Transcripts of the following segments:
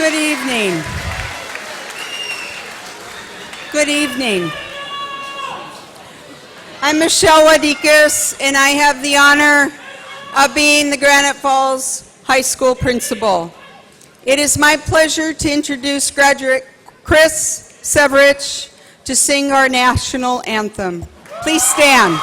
Good evening. Good evening. I'm Michelle Wadikis, and I have the honor of being the Granite Falls High School principal. It is my pleasure to introduce graduate Chris Severich to sing our national anthem. Please stand.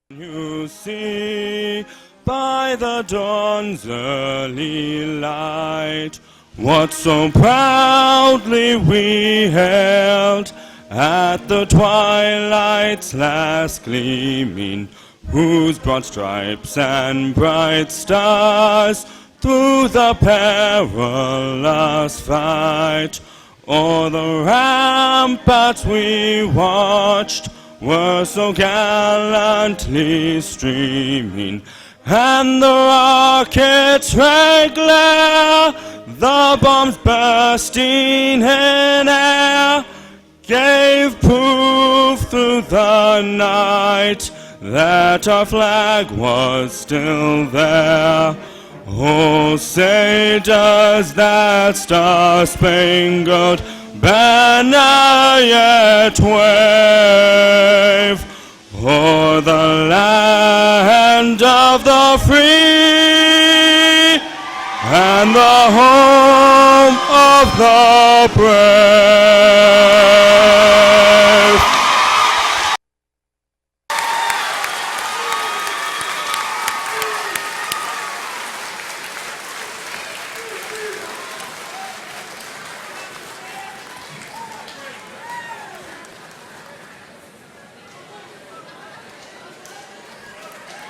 You see by the dawn's early light what so proudly we held at the twilight's last gleaming, whose broad stripes and bright stars through the perilous fight o'er the ramparts we watched were so gallantly streaming, and the rockets' red glare, the bombs bursting in air, gave proof through the night that our flag was still there. Oh, say does that star-spangled banner yet wave o'er the land of the free and the home of the brave.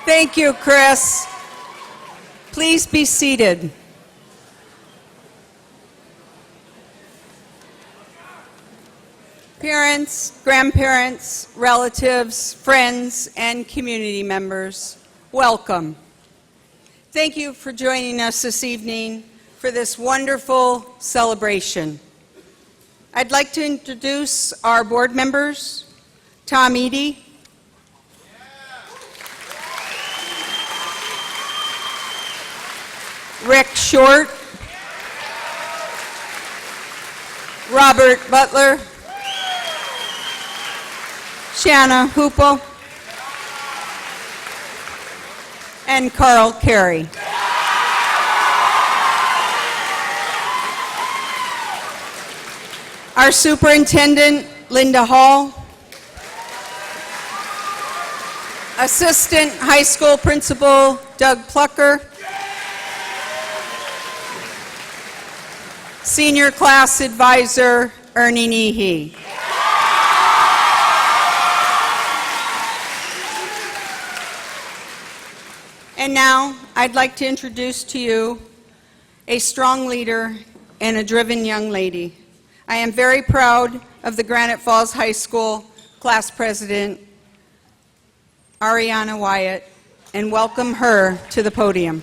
Thank you, Chris. Please be seated. Parents, grandparents, relatives, friends, and community members, welcome. Thank you for joining us this evening for this wonderful celebration. I'd like to introduce our board members, Tom Eady, Rick Short, Robert Butler, Shanna Hoople, and Carl Carey. Our superintendent, Linda Hall, assistant high school principal, Doug Plucker, senior class advisor, Ernie Nehe. And now, I'd like to introduce to you a strong leader and a driven young lady. I am very proud of the Granite Falls High School class president, Ariana Wyatt, and welcome her to the podium.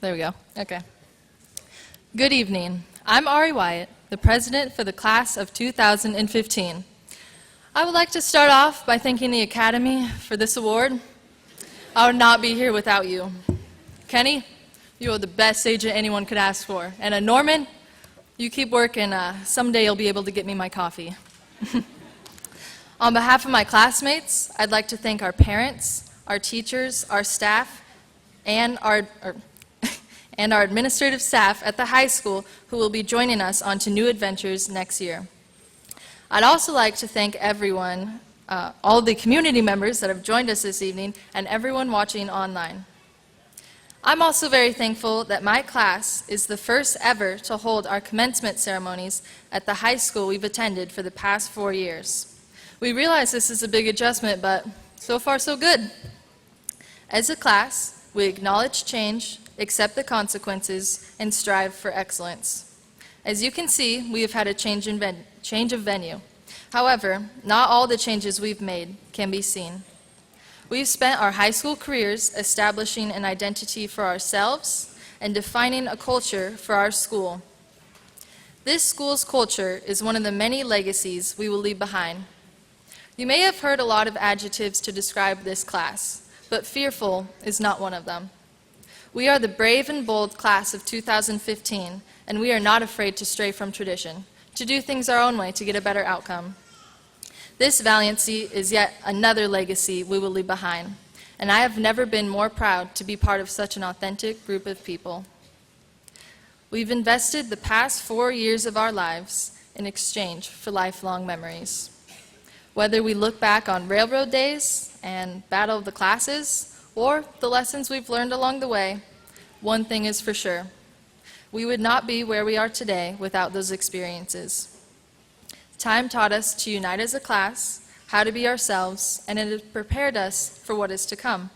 There we go. Okay. Good evening. I'm Ari Wyatt, the president for the class of 2015. I would like to start off by thanking the Academy for this award. I would not be here without you. Kenny, you are the best agent anyone could ask for. And Norman, you keep working. Someday you'll be able to get me my coffee. On behalf of my classmates, I'd like to thank our parents, our teachers, our staff, and our administrative staff at the high school who will be joining us onto new adventures next year. I'd also like to thank everyone, all the community members that have joined us this evening, and everyone watching online. I'm also very thankful that my class is the first ever to hold our commencement ceremonies at the high school we've attended for the past 4 years. We realize this is a big adjustment, but so far so good. As a class, we acknowledge change, accept the consequences, and strive for excellence. As you can see, we have had a change of venue. However, not all the changes we've made can be seen. We've spent our high school careers establishing an identity for ourselves and defining a culture for our school. This school's culture is one of the many legacies we will leave behind. You may have heard a lot of adjectives to describe this class, but fearful is not one of them. We are the brave and bold class of 2015, and we are not afraid to stray from tradition, to do things our own way to get a better outcome. This valiancy is yet another legacy we will leave behind, and I have never been more proud to be part of such an authentic group of people. We've invested the past 4 years of our lives in exchange for lifelong memories. Whether we look back on railroad days and battle of the classes, or the lessons we've learned along the way, one thing is for sure. We would not be where we are today without those experiences. Time taught us to unite as a class, how to be ourselves, and it has prepared us for what is to come.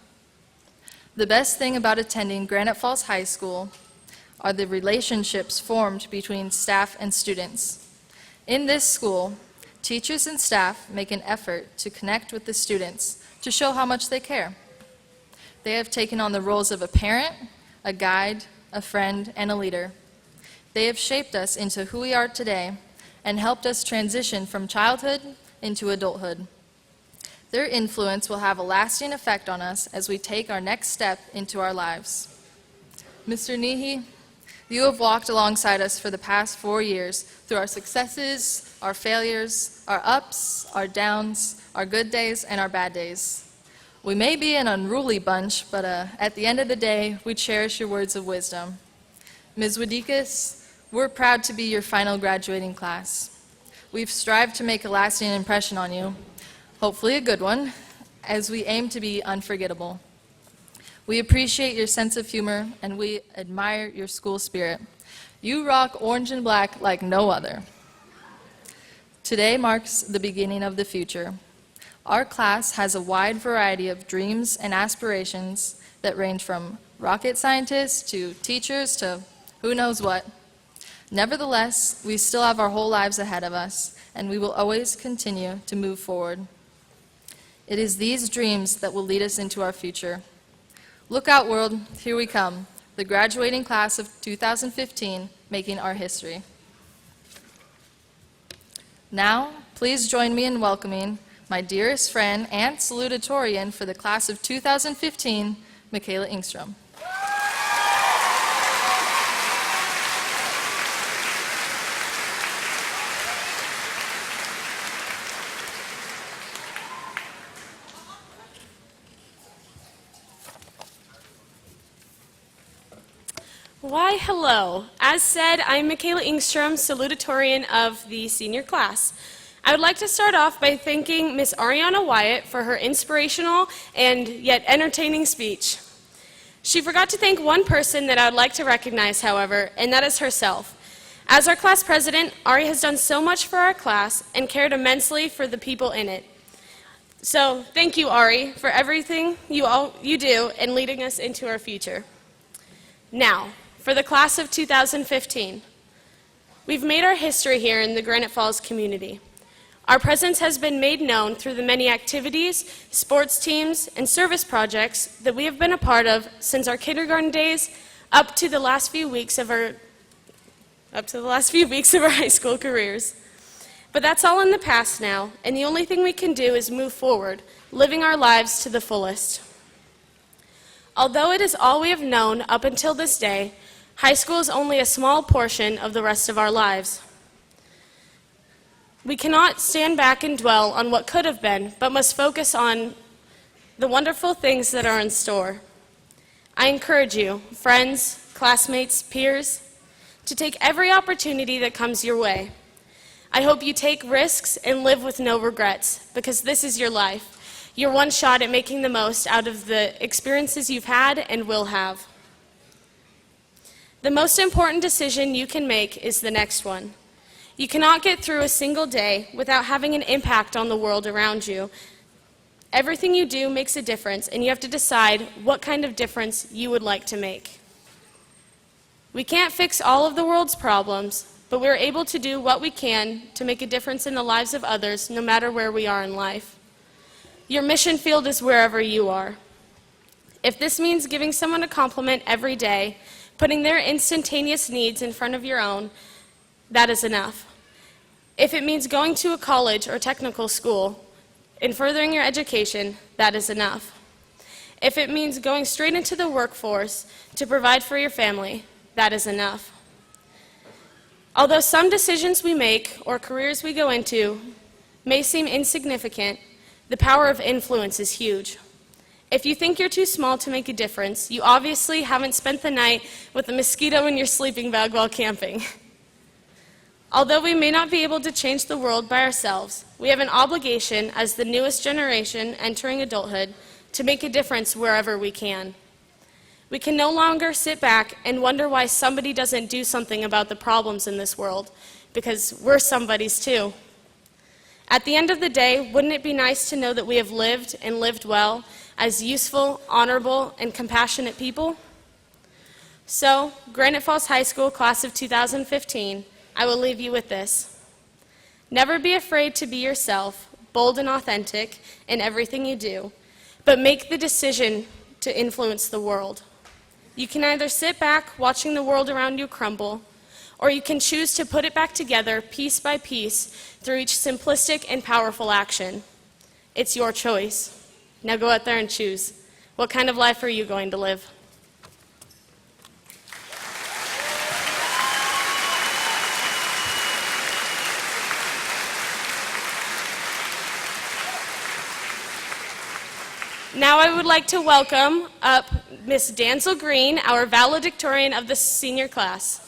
The best thing about attending Granite Falls High School are the relationships formed between staff and students. In this school, teachers and staff make an effort to connect with the students to show how much they care. They have taken on the roles of a parent, a guide, a friend, and a leader. They have shaped us into who we are today and helped us transition from childhood into adulthood. Their influence will have a lasting effect on us as we take our next step into our lives. Mr. Nehe, you have walked alongside us for the past 4 years through our successes, our failures, our ups, our downs, our good days, and our bad days. We may be an unruly bunch, but at the end of the day, we cherish your words of wisdom. Ms. Wadikas, we're proud to be your final graduating class. We've strived to make a lasting impression on you, hopefully a good one, as we aim to be unforgettable. We appreciate your sense of humor, and we admire your school spirit. You rock orange and black like no other. Today marks the beginning of the future. Our class has a wide variety of dreams and aspirations that range from rocket scientists to teachers to who knows what. Nevertheless, we still have our whole lives ahead of us, and we will always continue to move forward. It is these dreams that will lead us into our future. Look out, world, here we come, the graduating class of 2015, making our history. Now, please join me in welcoming my dearest friend and salutatorian for the class of 2015, Michaela Engstrom. Why, hello. As said, I'm Michaela Engstrom, salutatorian of the senior class. I would like to start off by thanking Miss Ariana Wyatt for her inspirational and yet entertaining speech. She forgot to thank one person that I would like to recognize, however, and that is herself. As our class president, Ari has done so much for our class and cared immensely for the people in it. So thank you, Ari, for everything you do and leading us into our future. Now, for the class of 2015, we've made our history here in the Granite Falls community. Our presence has been made known through the many activities, sports teams, and service projects that we have been a part of since our kindergarten days up to the last few weeks of our high school careers. But that's all in the past now, and the only thing we can do is move forward, living our lives to the fullest. Although it is all we have known up until this day, high school is only a small portion of the rest of our lives. We cannot stand back and dwell on what could have been, but must focus on the wonderful things that are in store. I encourage you, friends, classmates, peers, to take every opportunity that comes your way. I hope you take risks and live with no regrets, because this is your life. Your one shot at making the most out of the experiences you've had and will have. The most important decision you can make is the next one. You cannot get through a single day without having an impact on the world around you. Everything you do makes a difference, and you have to decide what kind of difference you would like to make. We can't fix all of the world's problems, but we're able to do what we can to make a difference in the lives of others, no matter where we are in life. Your mission field is wherever you are. If this means giving someone a compliment every day, putting their instantaneous needs in front of your own, that is enough. If it means going to a college or technical school and furthering your education, that is enough. If it means going straight into the workforce to provide for your family, that is enough. Although some decisions we make or careers we go into may seem insignificant, the power of influence is huge. If you think you're too small to make a difference, you obviously haven't spent the night with a mosquito in your sleeping bag while camping. Although we may not be able to change the world by ourselves, we have an obligation as the newest generation entering adulthood to make a difference wherever we can. We can no longer sit back and wonder why somebody doesn't do something about the problems in this world, because we're somebody's too. At the end of the day, wouldn't it be nice to know that we have lived and lived well as useful, honorable, and compassionate people? So, Granite Falls High School class of 2015, I will leave you with this. Never be afraid to be yourself, bold and authentic in everything you do, but make the decision to influence the world. You can either sit back watching the world around you crumble, or you can choose to put it back together piece by piece through each simplistic and powerful action. It's your choice. Now go out there and choose. What kind of life are you going to live? Now I would like to welcome up Miss Danzel Green, our valedictorian of the senior class.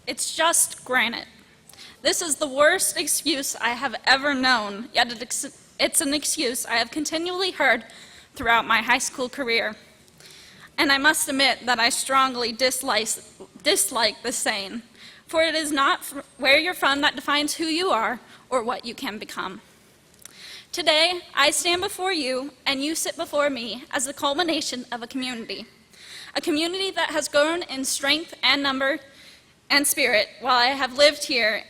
It's just granite. This is the worst excuse I have ever known, yet it's an excuse I have continually heard throughout my high school career. And I must admit that I strongly dislike the saying, for it is not where you're from that defines who you are or what you can become. Today, I stand before you and you sit before me as the culmination of a community that has grown in strength and number and spirit while I have lived here.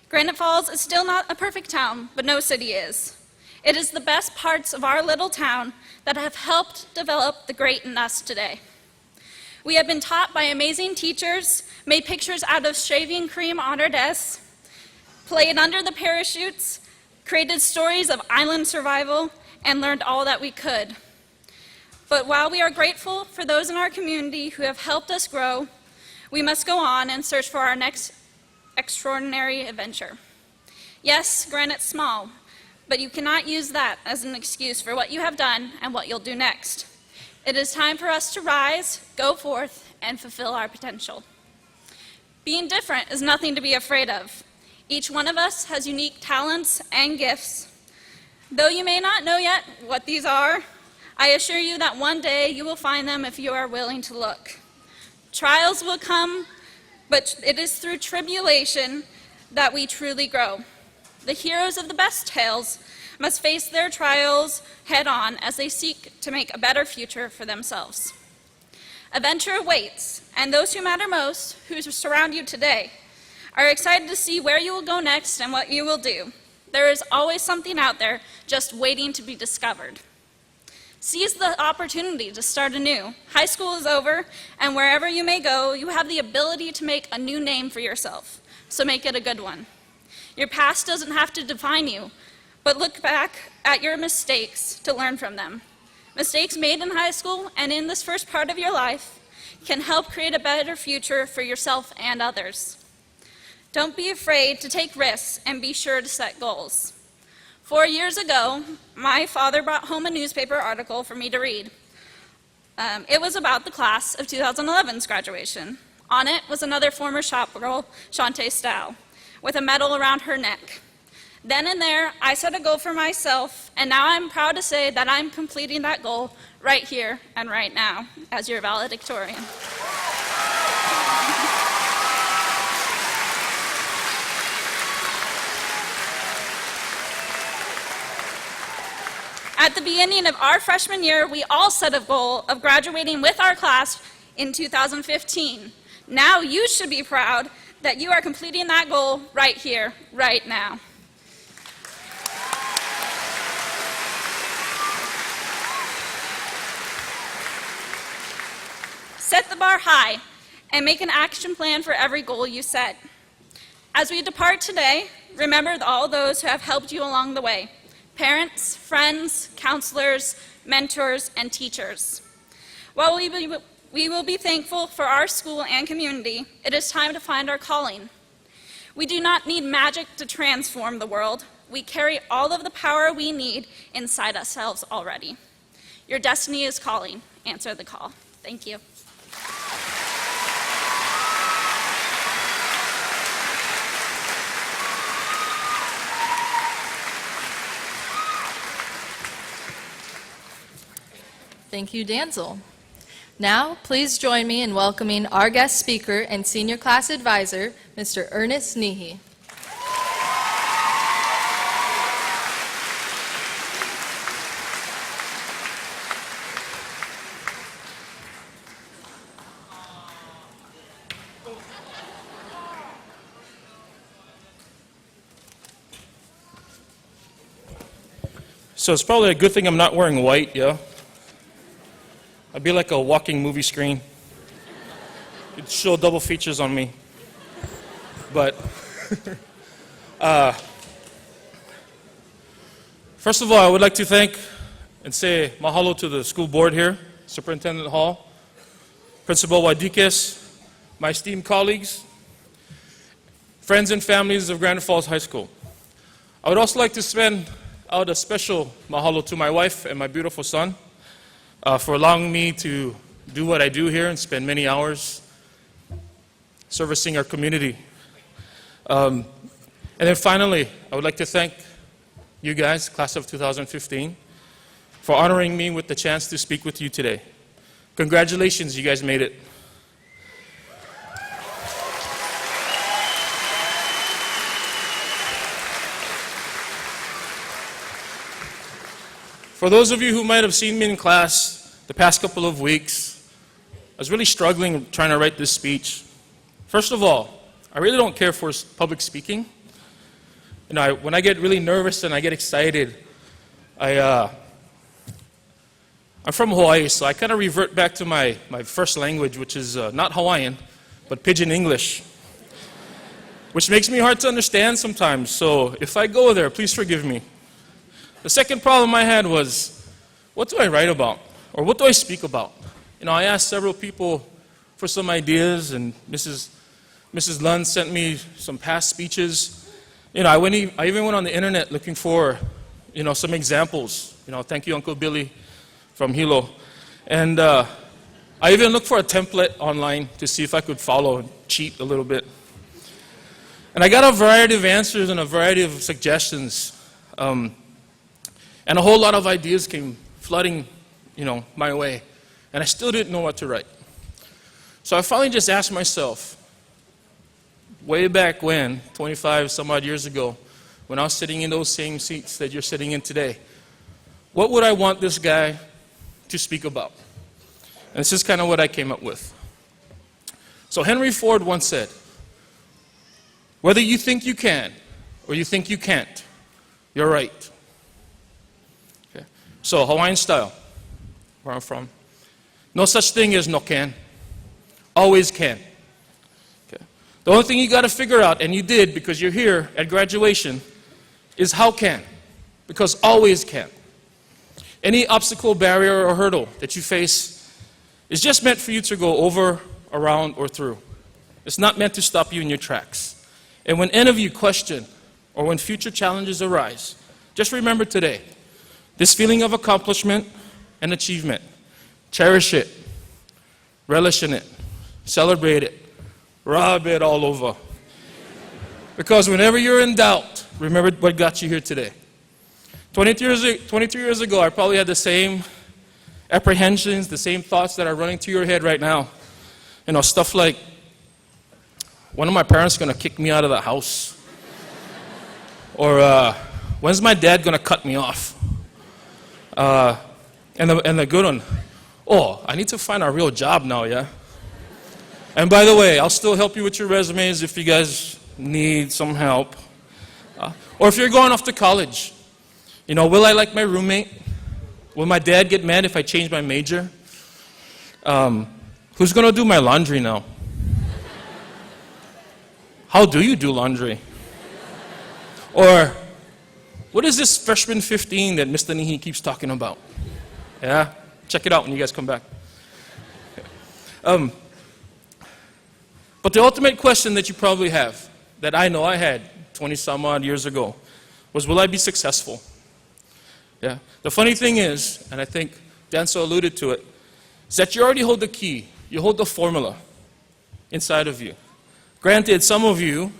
Granite Falls is still not a perfect town, but no city is. It is the best parts of our little town that have helped develop the great in us today. We have been taught by amazing teachers, made pictures out of shaving cream on our desks, played under the parachutes, created stories of island survival, and learned all that we could. But while we are grateful for those in our community who have helped us grow, we must go on and search for our next extraordinary adventure. Yes, Granite's small, but you cannot use that as an excuse for what you have done and what you'll do next. It is time for us to rise, go forth, and fulfill our potential. Being different is nothing to be afraid of. Each one of us has unique talents and gifts. Though you may not know yet what these are, I assure you that one day you will find them if you are willing to look. Trials will come, but it is through tribulation that we truly grow. The heroes of the best tales must face their trials head-on as they seek to make a better future for themselves. Adventure awaits, and those who matter most, who surround you today, are excited to see where you will go next and what you will do. There is always something out there just waiting to be discovered. Seize the opportunity to start anew. High school is over, and wherever you may go, you have the ability to make a new name for yourself, so make it a good one. Your past doesn't have to define you, but look back at your mistakes to learn from them. Mistakes made in high school and in this first part of your life can help create a better future for yourself and others. Don't be afraid to take risks and be sure to set goals. 4 years ago, my father brought home a newspaper article for me to read. It was about the class of 2011's graduation. On it was another former shop girl, Shantae Stow, with a medal around her neck. Then and there, I set a goal for myself, and now I'm proud to say that I'm completing that goal right here and right now as your valedictorian. At the beginning of our freshman year, we all set a goal of graduating with our class in 2015. Now you should be proud that you are completing that goal right here, right now. Set the bar high and make an action plan for every goal you set. As we depart today, remember all those who have helped you along the way: parents, friends, counselors, mentors, and teachers. While we will be thankful for our school and community, it is time to find our calling. We do not need magic to transform the world. We carry all of the power we need inside ourselves already. Your destiny is calling. Answer the call. Thank you. Thank you, Danzel. Now, please join me in welcoming our guest speaker and senior class advisor, Mr. Ernest Nehe. So it's probably a good thing I'm not wearing white, yeah? I'd be like a walking movie screen. It'd show double features on me. But, first of all, I would like to thank and say mahalo to the school board here, Superintendent Hall, Principal Wadikis, my esteemed colleagues, friends and families of Granite Falls High School. I would also like to send out a special mahalo to my wife and my beautiful son, for allowing me to do what I do here and spend many hours servicing our community. And then finally, I would like to thank you guys, class of 2015, for honoring me with the chance to speak with you today. Congratulations, you guys made it. For those of you who might have seen me in class the past couple of weeks, I was really struggling trying to write this speech. First of all, I really don't care for public speaking. You know, when I get really nervous and I get excited, I'm from Hawaii, so I kind of revert back to my first language, which is not Hawaiian, but Pidgin English, which makes me hard to understand sometimes. So if I go there, please forgive me. The second problem I had was, what do I write about? Or what do I speak about? You know, I asked several people for some ideas, and Mrs. Lund sent me some past speeches. You know, I even went on the internet looking for, you know, some examples. You know, thank you, Uncle Billy from Hilo. And I even looked for a template online to see if I could follow and cheat a little bit. And I got a variety of answers and a variety of suggestions. And a whole lot of ideas came flooding, you know, my way. And I still didn't know what to write. So I finally just asked myself, way back when, 25 some odd years ago, when I was sitting in those same seats that you're sitting in today, what would I want this guy to speak about? And this is kind of what I came up with. So Henry Ford once said, whether you think you can or you think you can't, you're right. Okay. So Hawaiian style, where I'm from, no such thing as no can, always can. Okay. The only thing you got to figure out, and you did because you're here at graduation, is how can, because always can. Any obstacle, barrier, or hurdle that you face is just meant for you to go over, around, or through. It's not meant to stop you in your tracks. And when any of you question, or when future challenges arise, just remember today, this feeling of accomplishment and achievement Cherish it. Relish in it. Celebrate it. Rub it all over. Because whenever you're in doubt, remember what got you here today. 22 years ago, I probably had the same apprehensions, the same thoughts that are running through your head right now. You know, stuff like, when are my parents going to kick me out of the house? Or, when's my dad going to cut me off? And the good one, oh, I need to find a real job now, yeah? And by the way, I'll still help you with your resumes if you guys need some help. Or if you're going off to college, you know, will I like my roommate? Will my dad get mad if I change my major? Who's going to do my laundry now? How do you do laundry? Or, what is this freshman 15 that Mr. Nihi keeps talking about? Yeah? Check it out when you guys come back. But the ultimate question that you probably have, that I know I had 20 some odd years ago, was will I be successful? Yeah. The funny thing is, and I think Danso alluded to it, is that you already hold the key. You hold the formula inside of you. Granted, some of you,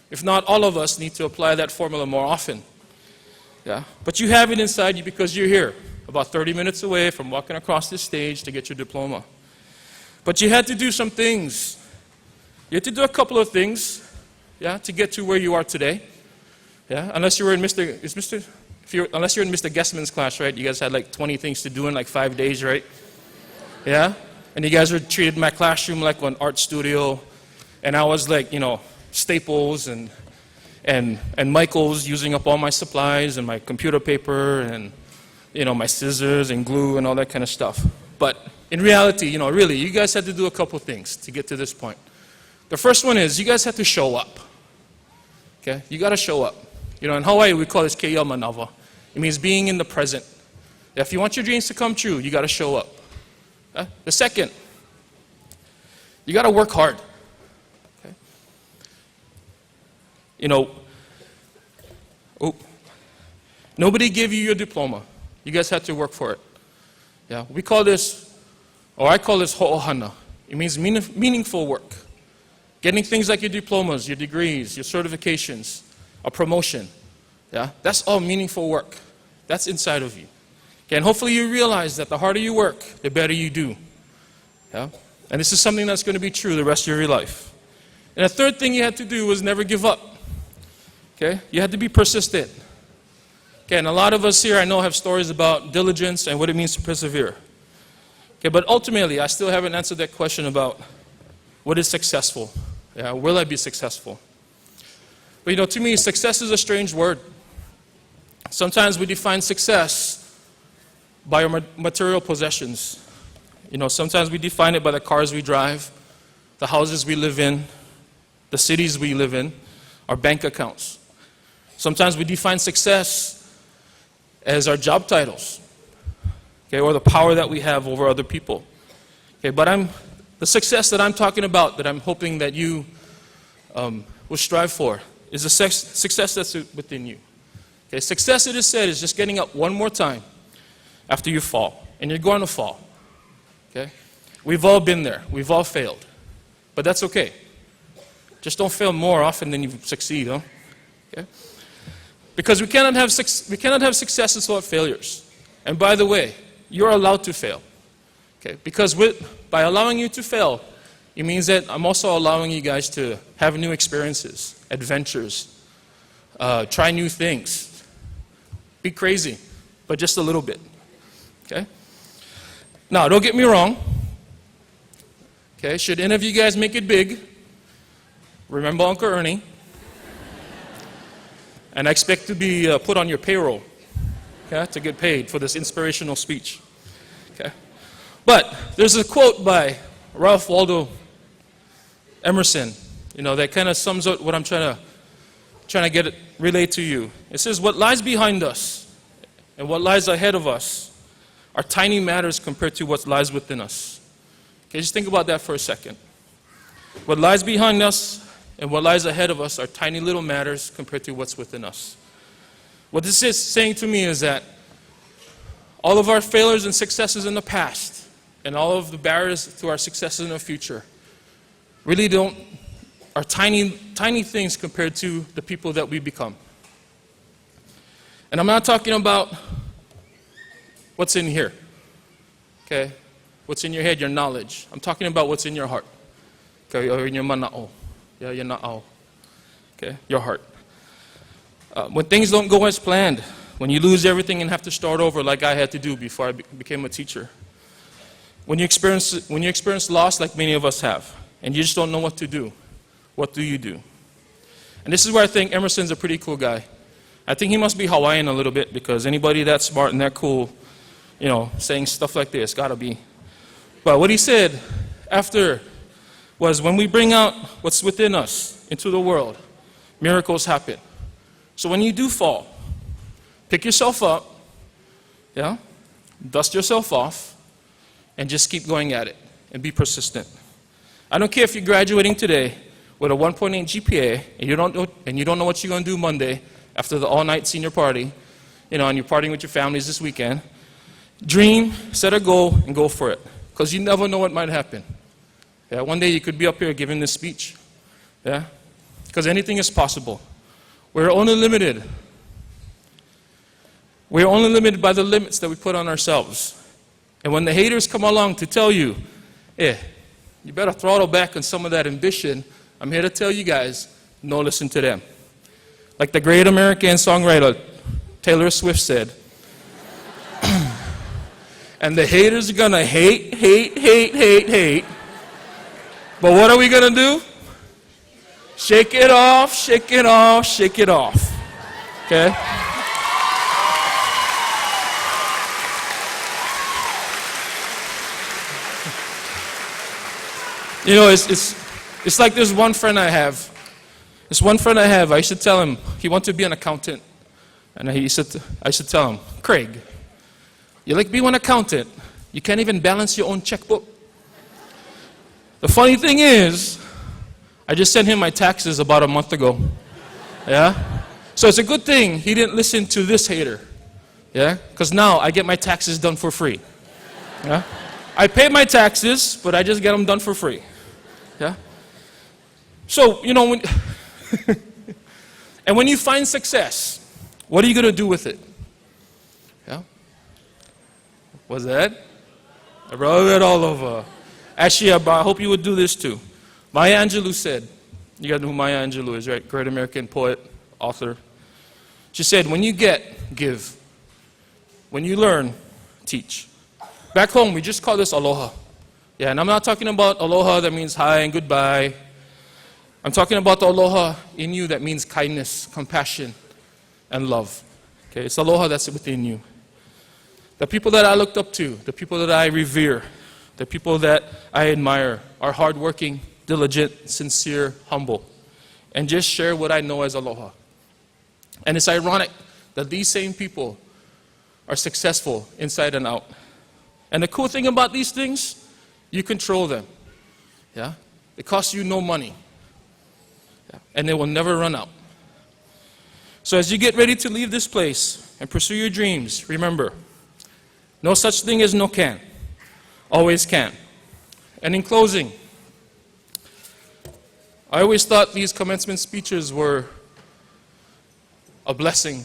if not all of us, need to apply that formula more often. Yeah. But you have it inside you because you're here, about 30 minutes away from walking across this stage to get your diploma. But you had to do some things. You had to do a couple of things, yeah, to get to where you are today. Yeah. Unless you were in unless you're in Mr. Gessman's class, right? You guys had like 20 things to do in like 5 days, right? Yeah? And you guys were treated my classroom like an art studio. And I was like, you know, Staples and Michael's using up all my supplies and my computer paper and, you know, my scissors and glue and all that kind of stuff. But in reality, you know, really, you guys had to do a couple things to get to this point. The first one is you guys had to show up. Okay? You got to show up. You know, in Hawaii, we call this Keia Manava. It means being in the present. If you want your dreams to come true, you got to show up. The second, you got to work hard. Okay? You know, nobody gave you your diploma. You guys had to work for it. Yeah, we call this, or I call this ho'ohana. It means meaningful work. Getting things like your diplomas, your degrees, your certifications, a promotion. Yeah, that's all meaningful work. That's inside of you. Okay, and hopefully you realize that the harder you work, the better you do. Yeah? And this is something that's going to be true the rest of your life. And the third thing you had to do was never give up. Okay? You had to be persistent. Okay, and a lot of us here I know have stories about diligence and what it means to persevere. Okay, but ultimately I still haven't answered that question about what is successful. Yeah, will I be successful? But you know, to me, success is a strange word. Sometimes we define success by our material possessions. You know, sometimes we define it by the cars we drive, the houses we live in, the cities we live in, our bank accounts. Sometimes we define success as our job titles, okay, or the power that we have over other people. Okay, but the success that I'm talking about, that I'm hoping that you will strive for, is a success that's within you. Okay, success, it is said, is just getting up one more time after you fall. And you're going to fall. Okay? We've all been there. We've all failed. But that's okay. Just don't fail more often than you succeed, huh? Okay? Because we cannot have successes without failures. And by the way, you're allowed to fail. Okay? Because by allowing you to fail, it means that I'm also allowing you guys to have new experiences, adventures, try new things. Be crazy, but just a little bit. Okay? Now, don't get me wrong. Okay, should any of you guys make it big, remember Uncle Ernie. And I expect to be put on your payroll, okay, to get paid for this inspirational speech. Okay? But there's a quote by Ralph Waldo Emerson, you know, that kind of sums up what I'm trying to relate to you. It says, what lies behind us and what lies ahead of us are tiny matters compared to what lies within us. Okay, just think about that for a second. What lies behind us and what lies ahead of us are tiny little matters compared to what's within us. What this is saying to me is that all of our failures and successes in the past and all of the barriers to our success in the future really are tiny, tiny things compared to the people that we become. And I'm not talking about what's in here, okay? What's in your head, your knowledge. I'm talking about what's in your heart, okay? Or in your mana'o, yeah, your na'o, okay? Your heart. When things don't go as planned, when you lose everything and have to start over like I had to do before I became a teacher. When you experience loss like many of us have, and you just don't know what to do, what do you do? And this is where I think Emerson's a pretty cool guy. I think he must be Hawaiian a little bit, because anybody that smart and that cool, you know, saying stuff like this, gotta be. But what he said after was, when we bring out what's within us into the world, miracles happen. So when you do fall, pick yourself up, yeah, dust yourself off, and just keep going at it, and be persistent. I don't care if you're graduating today with a 1.8 GPA, and you don't know what you're going to do Monday after the all-night senior party, you know, and you're partying with your families this weekend. Dream, set a goal, and go for it, because you never know what might happen. Yeah, one day you could be up here giving this speech, yeah, because anything is possible. We're only limited. We're only limited by the limits that we put on ourselves. And when the haters come along to tell you, you better throttle back on some of that ambition, I'm here to tell you guys, no, listen to them. Like the great American songwriter Taylor Swift said, and the haters are gonna hate. But what are we gonna do? Shake it off, shake it off, shake it off. Okay? You know, it's like there's one friend I have. I used to tell him, he wanted to be an accountant. And I used to tell him, Craig, you like being an accountant, you can't even balance your own checkbook. The funny thing is, I just sent him my taxes about a month ago. Yeah? So it's a good thing he didn't listen to this hater. Yeah? Because now I get my taxes done for free. Yeah? I pay my taxes, but I just get them done for free. Yeah? So, you know, and when you find success, what are you going to do with it? Yeah? What's that? I wrote it all over. Actually, I hope you would do this too. Maya Angelou said, you guys know who Maya Angelou is, right? Great American poet, author. She said, when you get, give. When you learn, teach. Back home, we just call this aloha. Yeah, and I'm not talking about aloha that means hi and goodbye. I'm talking about the aloha in you that means kindness, compassion, and love. Okay, it's aloha that's within you. The people that I looked up to, the people that I revere, the people that I admire are hardworking, diligent, sincere, humble, and just share what I know as aloha. And it's ironic that these same people are successful inside and out. And the cool thing about these things, you control them. Yeah? It costs you no money. Yeah? And they will never run out. So as you get ready to leave this place and pursue your dreams, remember, no such thing as no can. Always can. And in closing, I always thought these commencement speeches were a blessing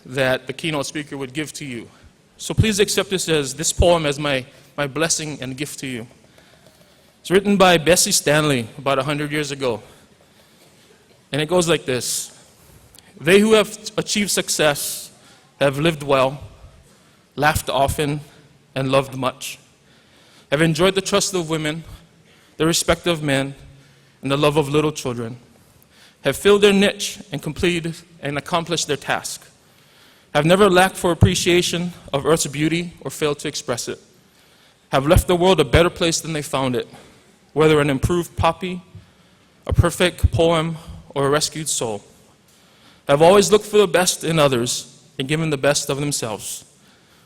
that the keynote speaker would give to you. So please accept this poem as my blessing and gift to you. It's written by Bessie Stanley about 100 years ago. And it goes like this. They who have achieved success have lived well, laughed often, and loved much, have enjoyed the trust of women, the respect of men, and the love of little children, have filled their niche and completed and accomplished their task, have never lacked for appreciation of earth's beauty or failed to express it, have left the world a better place than they found it, whether an improved poppy, a perfect poem, or a rescued soul, have always looked for the best in others and given the best of themselves,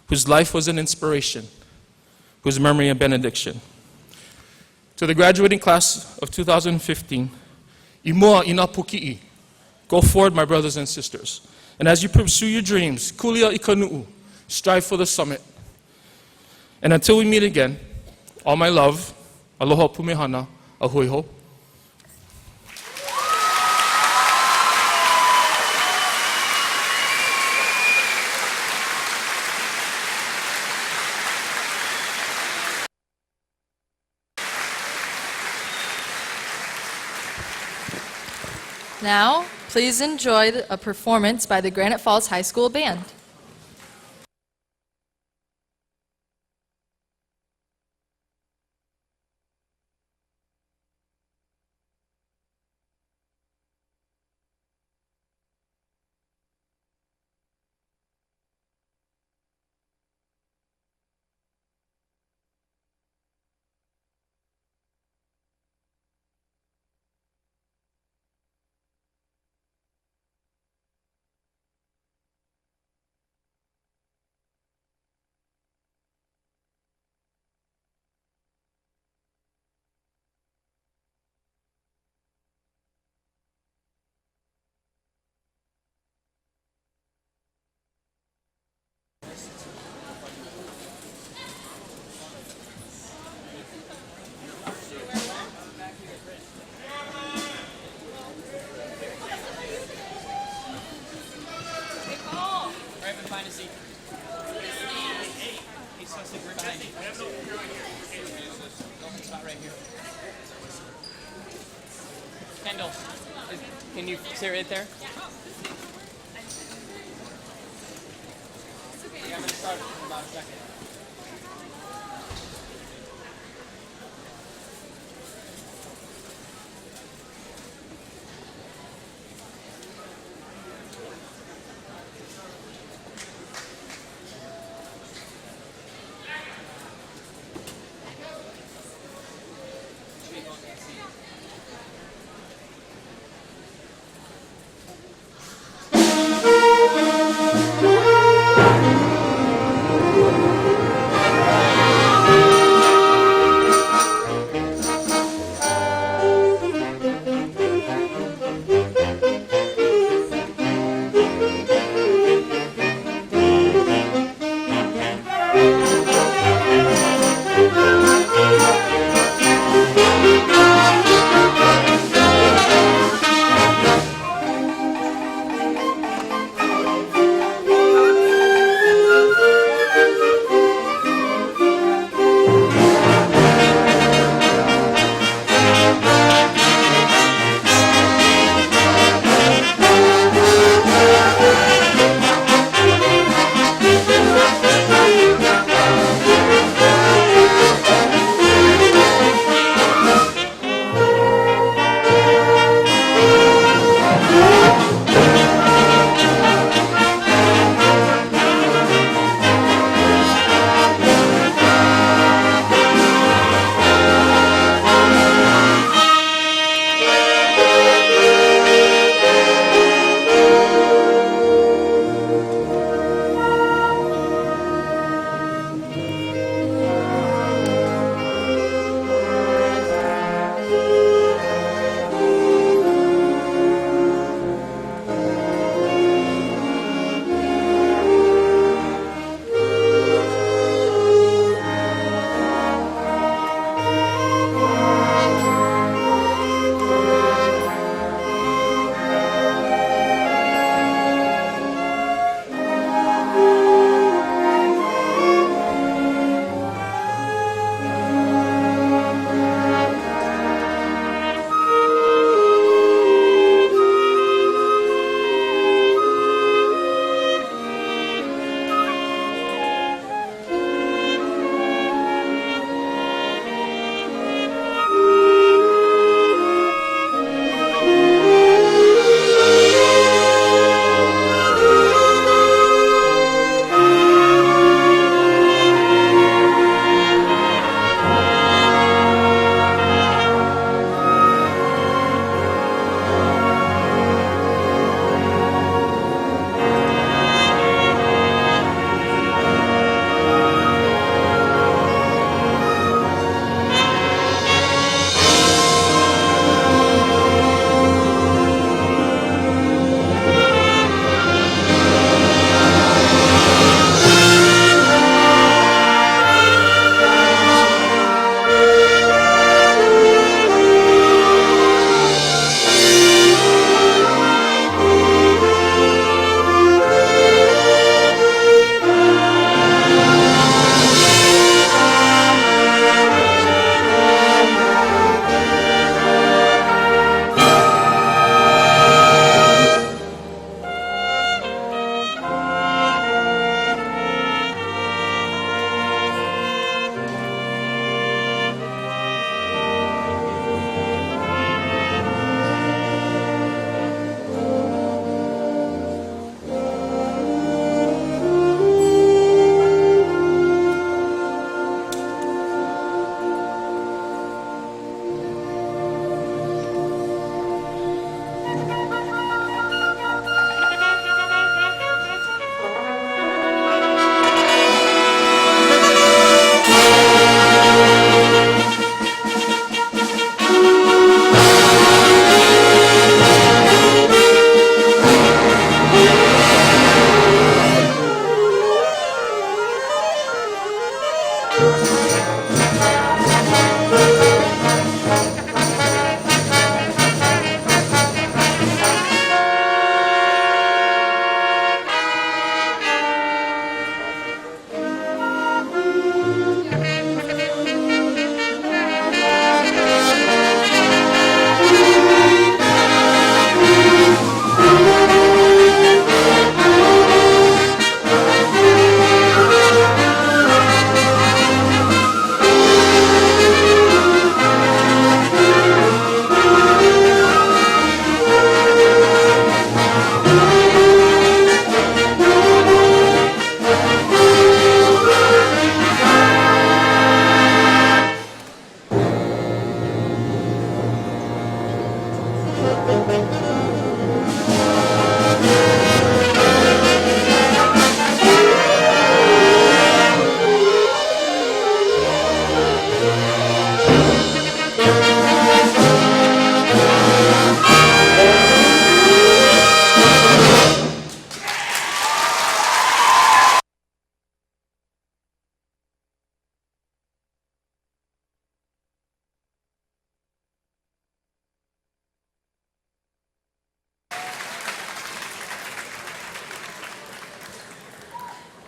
whose life was an inspiration, whose memory a benediction. To the graduating class of 2015, Imoa ina puki'i. Go forward, my brothers and sisters. And as you pursue your dreams, kulia ikanu'u, strive for the summit. And until we meet again, all my love, aloha pumehana, ahui ho. Now, please enjoy a performance by the Granite Falls High School Band. Kendall, can you sit right there? Yeah, I'm going to start in about a second.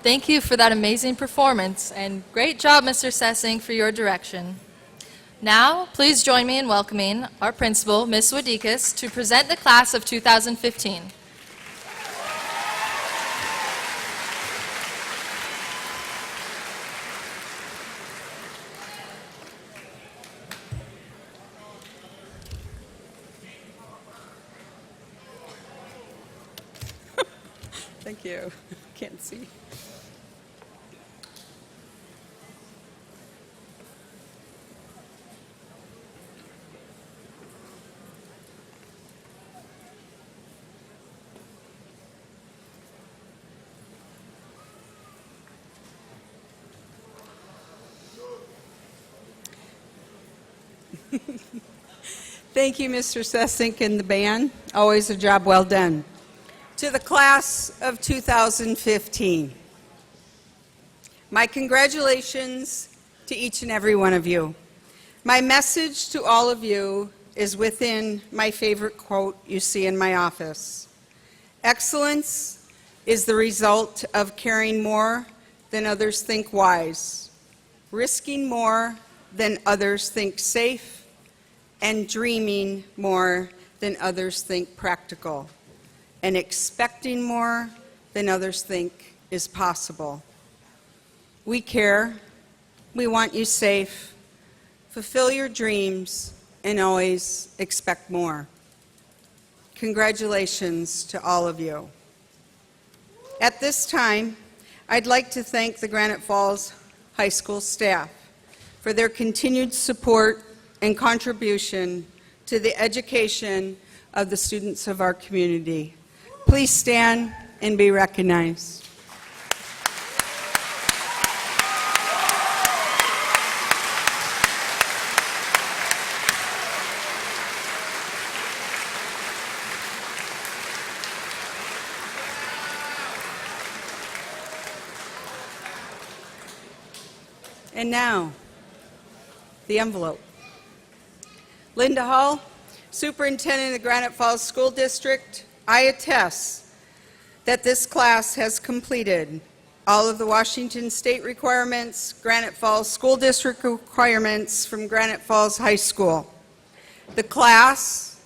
Thank you for that amazing performance, and great job, Mr. Sessing, for your direction. Now, please join me in welcoming our principal, Ms. Wadikas, to present the class of 2015. Thank you. Can't see. Thank you, Mr. Sessink and the band. Always a job well done. To the class of 2015, my congratulations to each and every one of you. My message to all of you is within my favorite quote you see in my office. Excellence is the result of caring more than others think wise, risking more than others think safe, and dreaming more than others think practical, and expecting more than others think is possible. We care, we want you safe, fulfill your dreams, and always expect more. Congratulations to all of you. At this time, I'd like to thank the Granite Falls High School staff for their continued support and contribution to the education of the students of our community. Please stand and be recognized. And now, the envelope. Linda Hall, Superintendent of the Granite Falls School District, I attest that this class has completed all of the Washington State requirements, Granite Falls School District requirements from Granite Falls High School. The class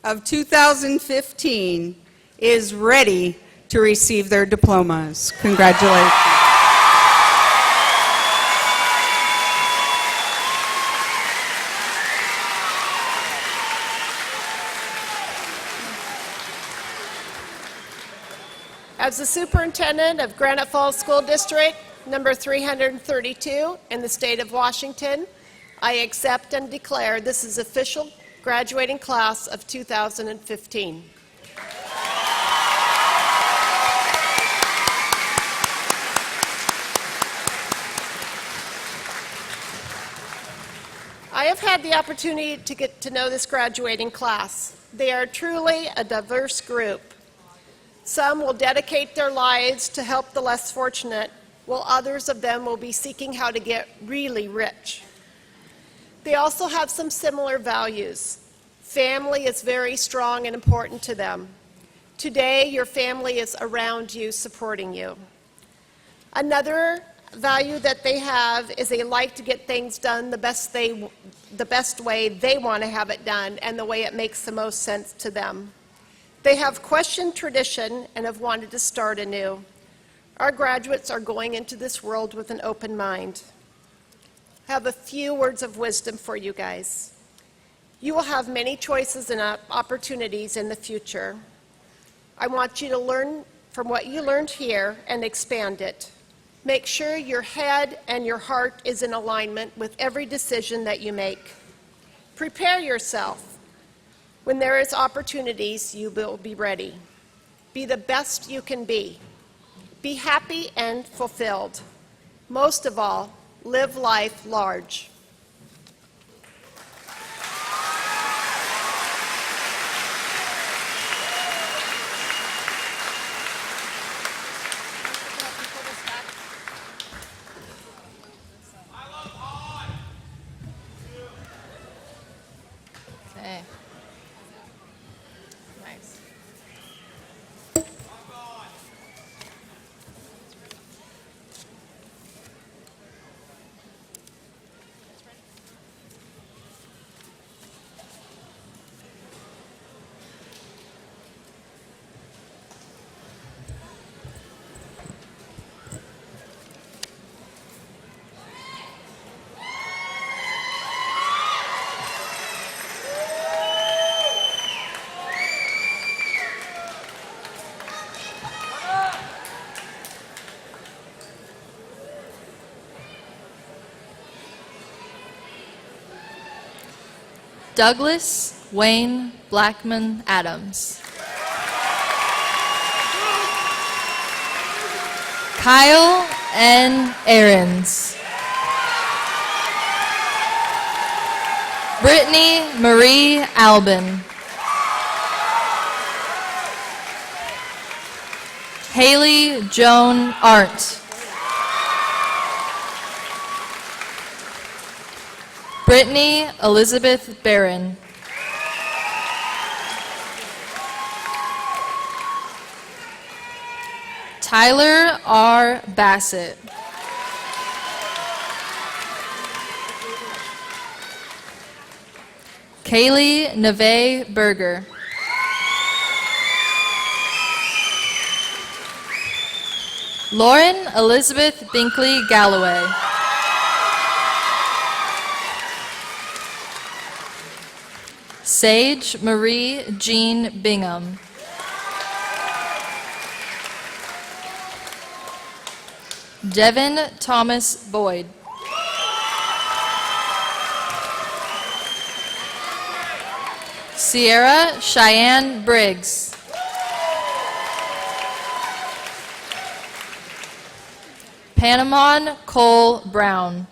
of 2015 is ready to receive their diplomas. Congratulations. As the superintendent of Granite Falls School District, number 332 in the state of Washington, I accept and declare this is official graduating class of 2015. I have had the opportunity to get to know this graduating class. They are truly a diverse group. Some will dedicate their lives to help the less fortunate, while others of them will be seeking how to get really rich. They also have some similar values. Family is very strong and important to them. Today, your family is around you, supporting you. Another value that they have is they like to get things done the best way they want to have it done and the way it makes the most sense to them. They have questioned tradition and have wanted to start anew. Our graduates are going into this world with an open mind. I have a few words of wisdom for you guys. You will have many choices and opportunities in the future. I want you to learn from what you learned here and expand it. Make sure your head and your heart is in alignment with every decision that you make. Prepare yourself. When there is opportunities, you will be ready. Be the best you can be. Be happy and fulfilled. Most of all, live life large. Okay. Nice. Douglas Wayne Blackman Adams. Kyle N. Ahrens. Brittany Marie Albin. Haley Joan Arndt. Brittany Elizabeth Barron. Tyler R. Bassett. Kaylee Neve Berger. Lauren Elizabeth Binkley Galloway. Sage Marie Jean Bingham. Devin Thomas Boyd. Sierra Cheyenne Briggs. Panamon Cole Brown.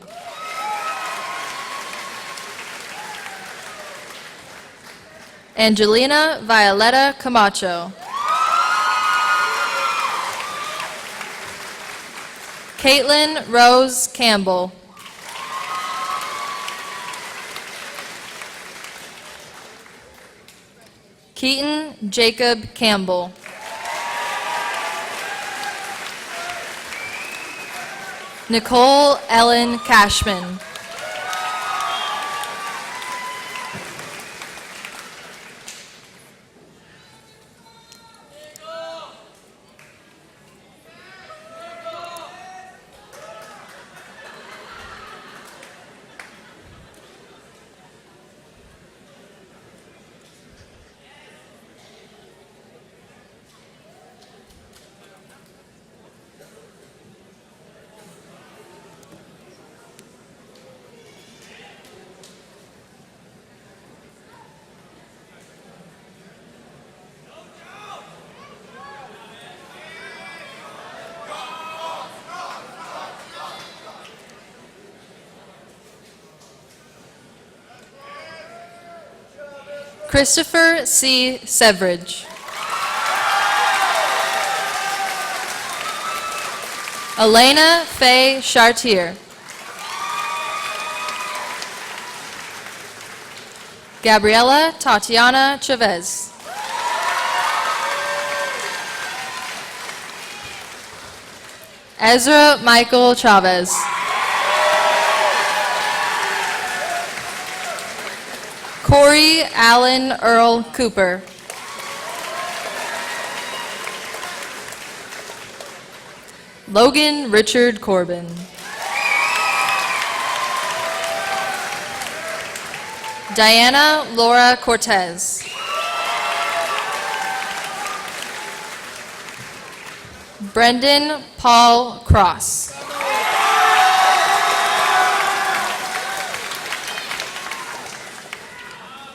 Angelina Violetta Camacho. Caitlin Rose Campbell. Keaton Jacob Campbell. Nicole Ellen Cashman. Christopher C. Severidge. Elena Faye Chartier. Gabriela Tatiana Chavez. Ezra Michael Chavez. Corey Allen Earl Cooper. Logan Richard Corbin. Diana Laura Cortez. Brendan Paul Cross.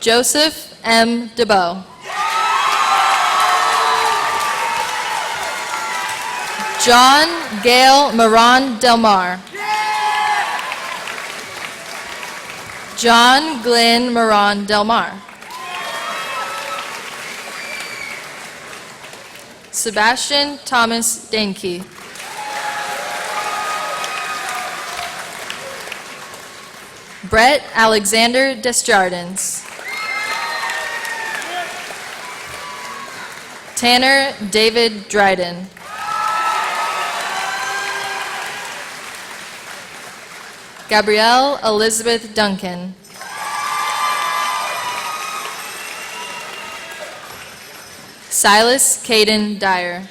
Joseph M. DeBow. John Gail Moran Delmar. John Glenn Moran Delmar. Sebastian Thomas Dankey. Brett Alexander Desjardins. Tanner David Dryden. Gabrielle Elizabeth Duncan. Silas Caden Dyer.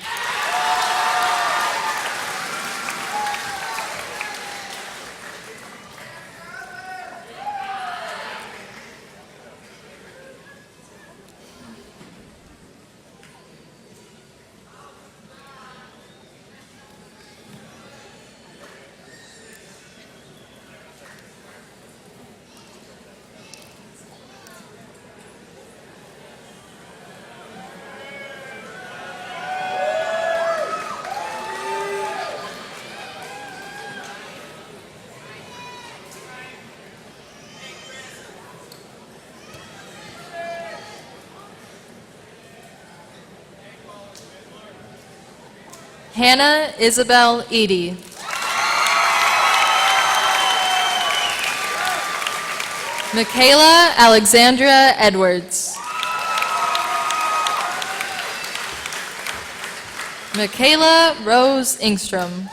Hannah Isabel Eady. Michaela Alexandra Edwards. Michaela Rose Ingstrom.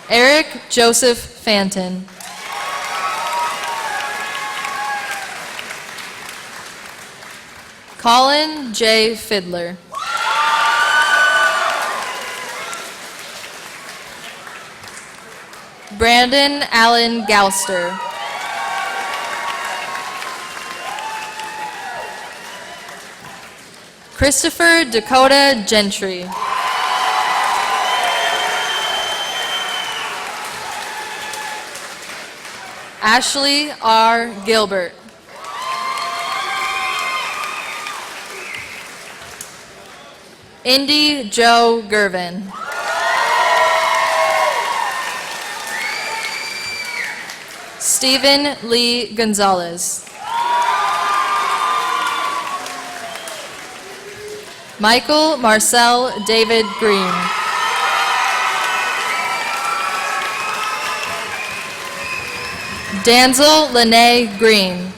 Eric Joseph Fanton. Colin J. Fiddler. Brandon Allen Gouster. Christopher Dakota Gentry. Ashley R. Gilbert. Indy Joe Gervin. Stephen Lee Gonzalez. Michael Marcel David Green. Danzel Lene Green.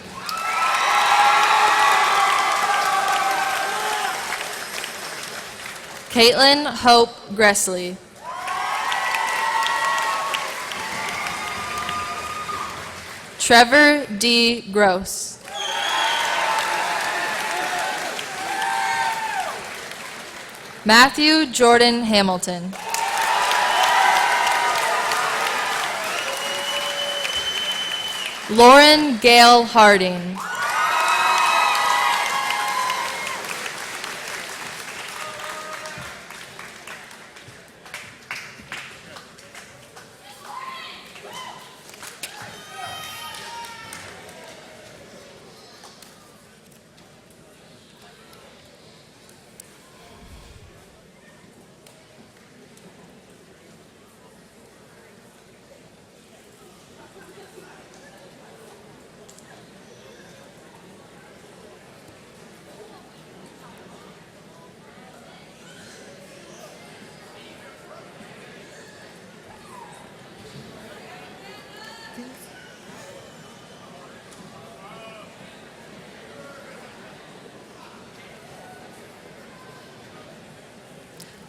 Caitlin Hope Gressley. Trevor D. Gross. Matthew Jordan Hamilton. Lauren Gail Harding.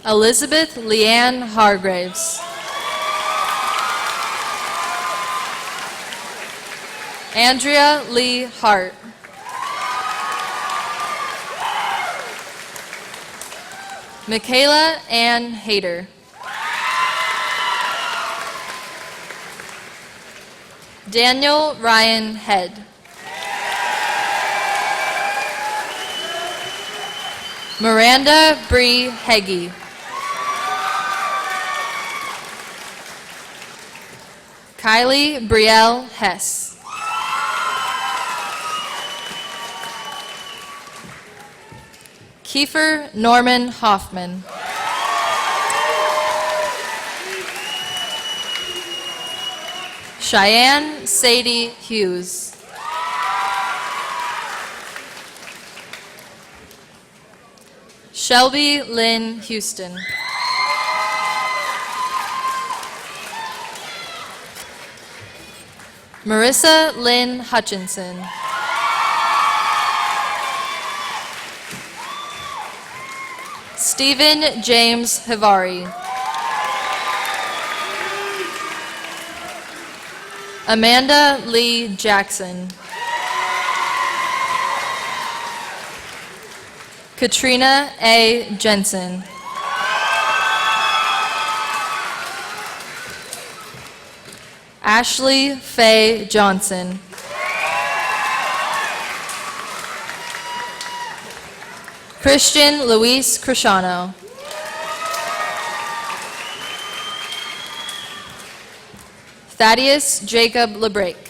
Elizabeth Leanne Hargraves. Andrea Lee Hart. Michaela Ann Hayter. Daniel Ryan Head. Miranda Bree Heggie. Kylie Brielle Hess. Kiefer Norman Hoffman. Cheyenne Sadie Hughes. Shelby Lynn Houston. Marissa Lynn Hutchinson. Stephen James Hivari. Amanda Lee Jackson. Katrina A. Jensen. Ashley Faye Johnson. Christian Luis Cresciano. Thaddeus Jacob LeBrake.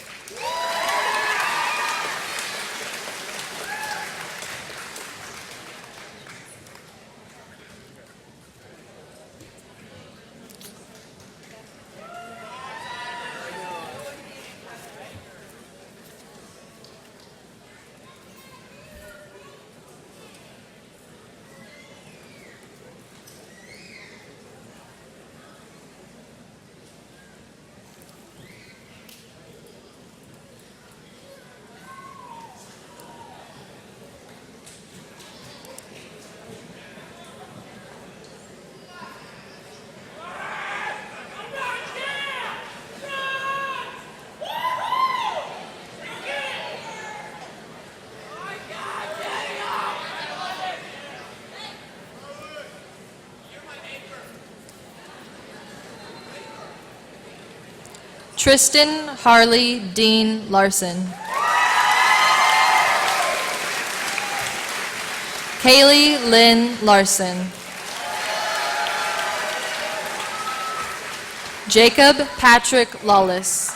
Tristan Harley Dean Larson. Kaylee Lynn Larson. Jacob Patrick Lawless.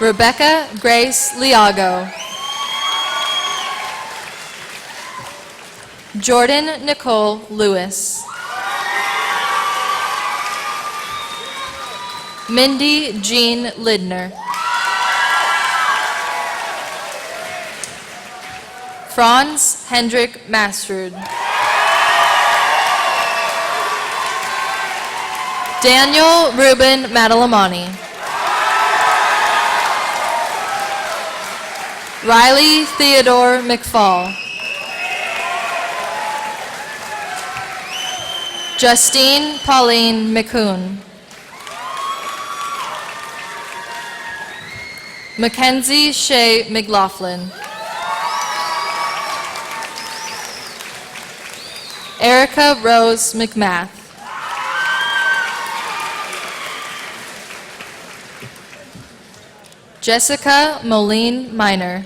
Rebecca Grace Liago. Jordan Nicole Lewis. Mindy Jean Lidner. Franz Hendrik Mastrud. Daniel Ruben Matalamani. Riley Theodore McFall. Justine Pauline McCoon. Mackenzie Shea McLaughlin. Erica Rose McMath. Jessica Moline Minor.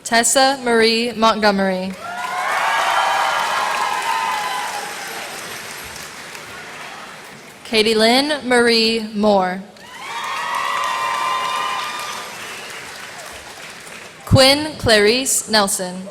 Tessa Marie Montgomery. Katie Lynn Marie Moore. Quinn Clarice Nelson.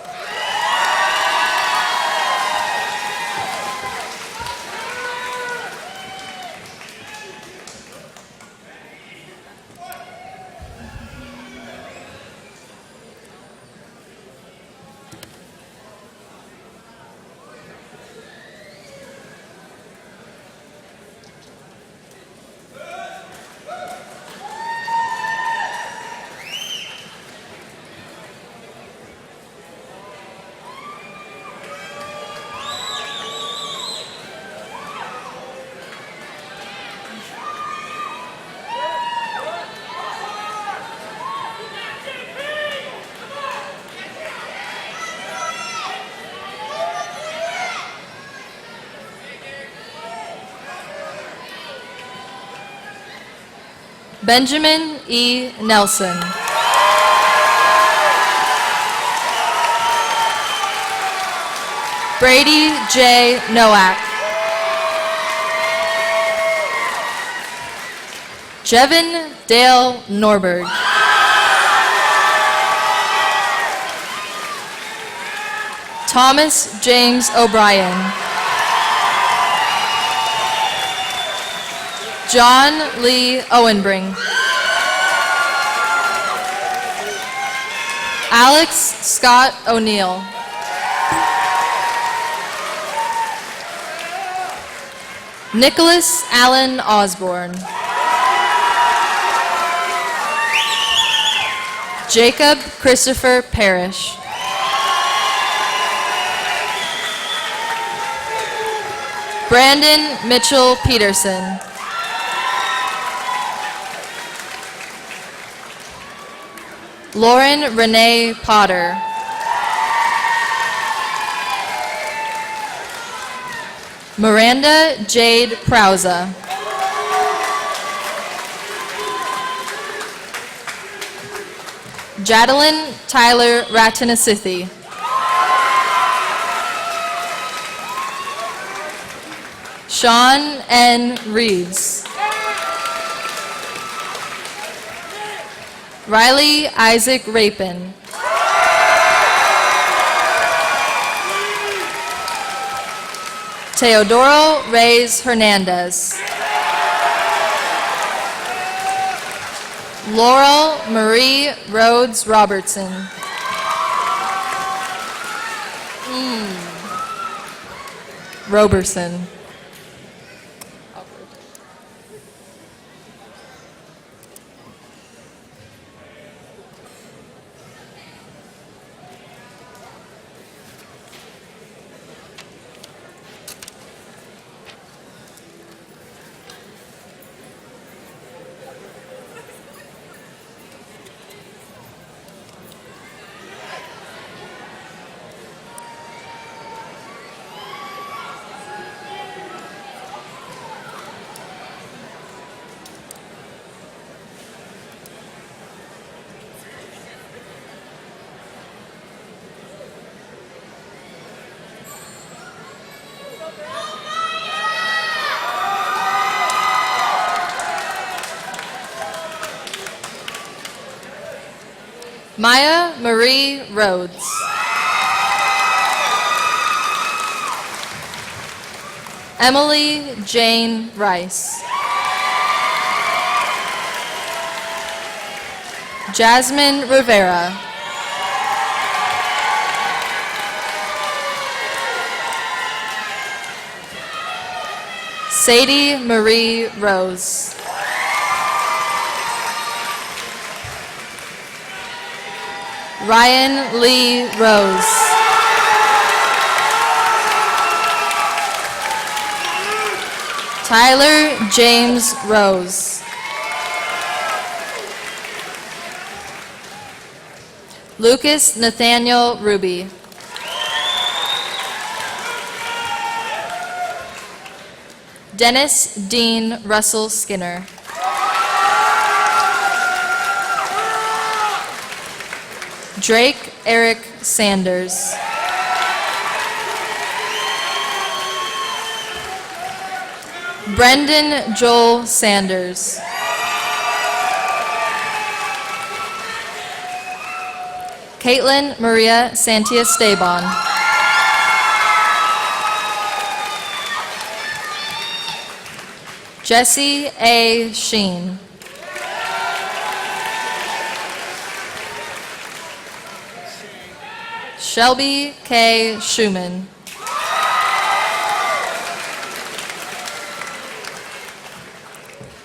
Benjamin E. Nelson. Brady J. Nowak. Jevin Dale Norberg. Thomas James O'Brien. John Lee Owenbring. Alex Scott O'Neill. Nicholas Allen Osborne. Jacob Christopher Parrish. Brandon Mitchell Peterson. Lauren Renee Potter. Miranda Jade Prauza. Jadelyn Tyler Ratanasithi. Sean N. Reeves. Riley Isaac Rapin. Teodoro Reyes Hernandez. Laurel Marie Rhodes Robertson. Roberson. Maya Marie Rhodes. Emily Jane Rice. Jasmine Rivera. Sadie Marie Rose. Ryan Lee Rose. Tyler James Rose. Lucas Nathaniel Ruby. Dennis Dean Russell Skinner. Drake Eric Sanders. Brendan Joel Sanders. Caitlin Maria Santiesteban. Jesse A. Sheen. Shelby K. Schumann.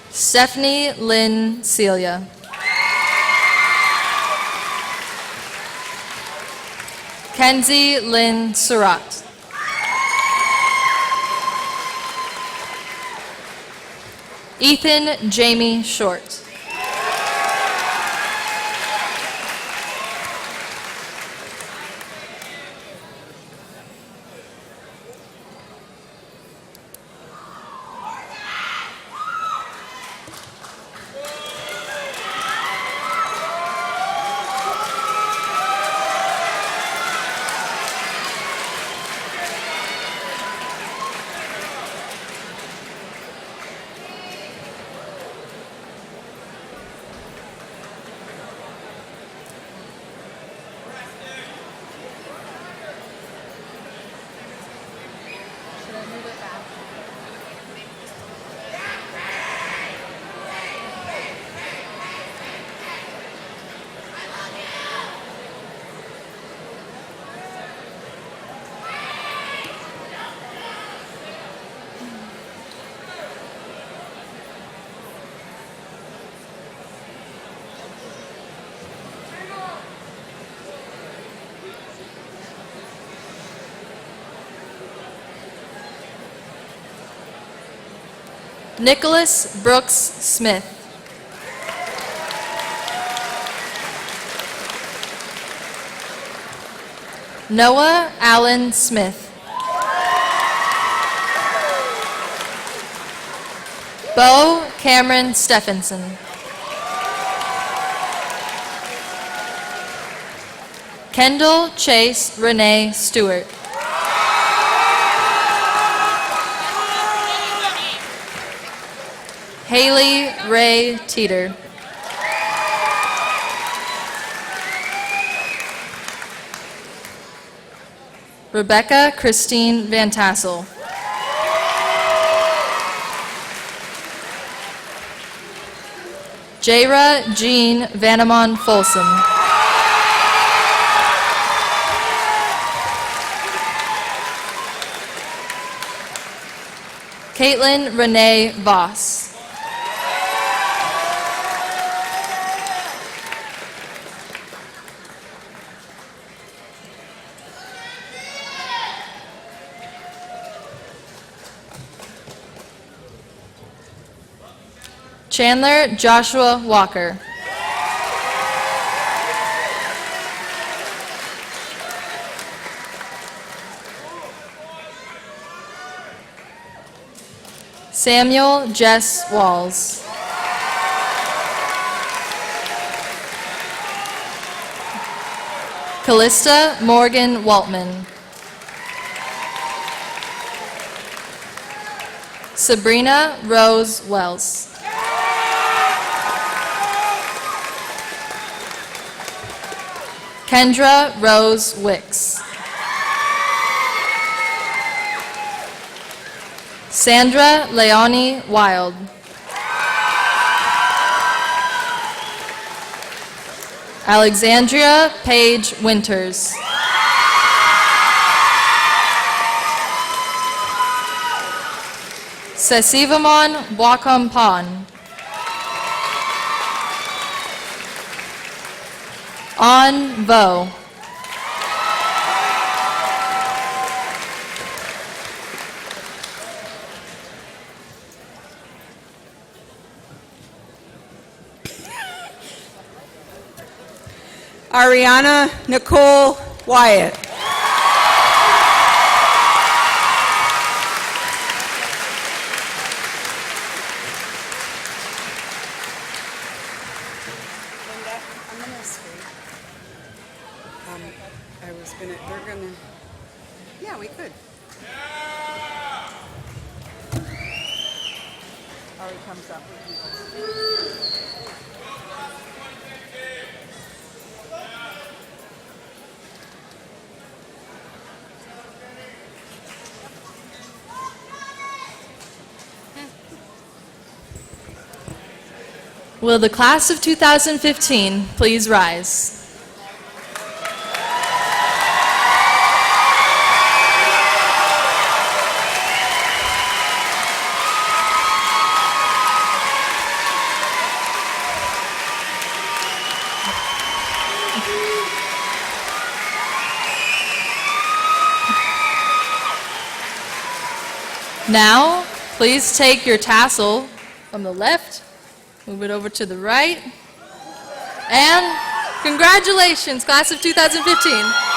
Stephanie Lynn Celia. Kenzie Lynn Surratt. Ethan Jamie Short. Nicholas Brooks Smith. Noah Allen Smith. Bo Cameron Stephenson. Kendall Chase Renee Stewart. Haley Ray Teeter. Rebecca Christine Van Tassel. Jaira Jean Vanamon Folsom. Caitlin Renee Voss. Chandler Joshua Walker. Samuel Jess Walls. Callista Morgan Waltman. Sabrina Rose Wells. Kendra Rose Wicks. Sandra Leonie Wild. Alexandria Paige Winters. Sesivamon Wakampan. On Vo. Ariana Nicole Wyatt. Linda, I'm gonna speak. They're gonna, yeah, we could. Ari comes up. Will the class of 2015 please rise? Now, please take your tassel from the left, move it over to the right, and congratulations, class of 2015.